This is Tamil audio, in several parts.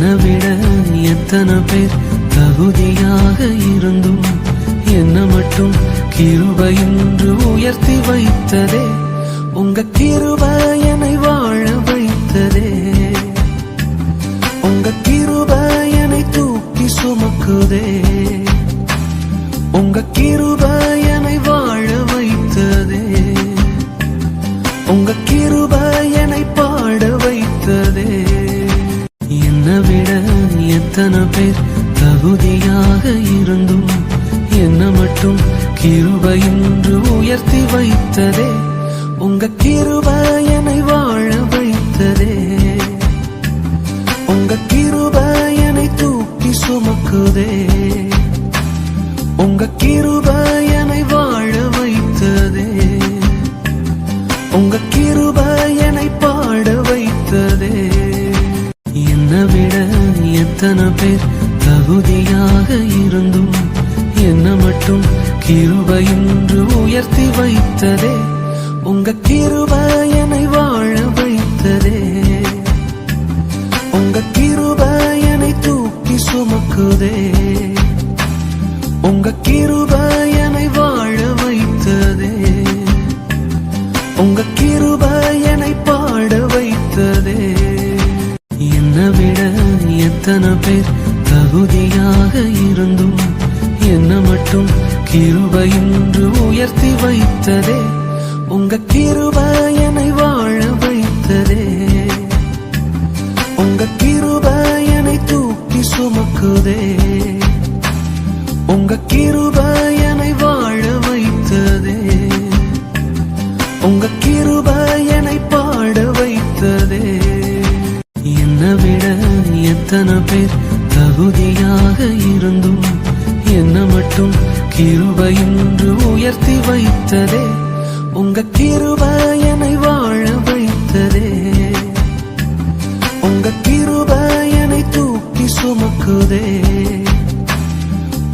என்னை விட எத்தனை பேர் தகுதியாக இருந்தும் என்ன மட்டும் கிருபை என்று உயர்த்தி வைத்ததே. உங்க கிருபை என்னை வாழ வைத்ததே. உங்க கிருபை என்னை தூக்கி சுமக்குதே. உங்க கிருபை என்னை வாழ வைத்ததே. உங்க கிருபை என்னை பாட வைத்ததே. என்னை விட எத்தனை பேர் தகுதியாக இருந்தும் என்ன மட்டும் கிருபை என்று உயர்த்தி வைத்ததே. உங்க கிருபை என்னை வாழ வைத்ததே. உங்க கிருபை என்னை தூக்கி சுமக்குதே. உங்க கிருபை என்னை வாழ வைத்ததே. உங்க கிருபை என்னை பாட வைத்ததே. என்னை விட எத்தனை பேர் தகுதியாக இருந்தும் என்ன மட்டும் கிருபை என்று உயர்த்தி வைத்ததே. உங்க கிருபை என்னை வாழ வைத்ததே. உங்க கிருபை என்னை தூக்கி சுமக்குதே. உங்க கிருபை என்னை வாழ வைத்ததே. உங்க கிருபை என்னை பாட வைத்ததே. என்னை விட எத்தனை பேர் தகுதியாக இருந்தும் என்ன மட்டும் கிருபை என்று உயர்த்தி வைத்ததே. உங்க கிருபை என்னை வாழ வைத்ததே. உங்க கிருபை என்னை தூக்கி சுமக்குதே. உங்க கிருபை என்னை வாழ வைத்ததே. உங்க கிருபை என்னை பாட வைத்ததே. என்னை விட எத்தனை பேர் தகுதியாக இருந்தும் என்ன மட்டும் கிருபை என்று உயர்த்தி வைத்ததே. உங்க கிருபை என்னை வாழ வைத்ததே. உங்க கிருபை என்னை தூக்கி சுமக்குதே.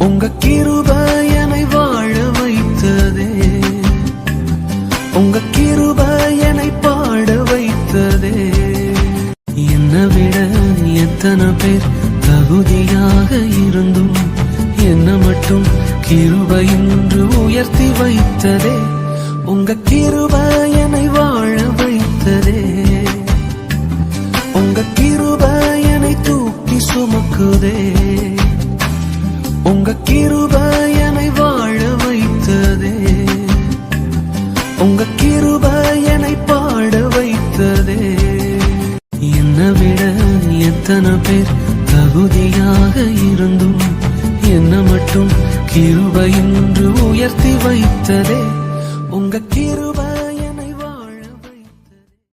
உங்க கிருபை என்னை வாழ வைத்ததே. உங்க கிருபை என்னை பாட வைத்ததே. என்னை விட எத்தனை பேர் தகுதியாக இருந்தும் என்ன மட்டும் கிருபை என்று உயர்த்தி வைத்ததே. உங்க கிருபை என்னை வாழ வைத்ததே. உங்க கிருபை என்னை தூக்கி சுமக்குதே. உங்க கிருபை என்னை வாழ வைத்ததே. உங்க கிருபை என்னை பாட வைத்ததே. என்னை விட எத்தனை பேர் தகுதியாக இருந்தும் என்ன மட்டும் கிருபை என்று உயர்த்தி வைத்ததே. உங்க கிருபை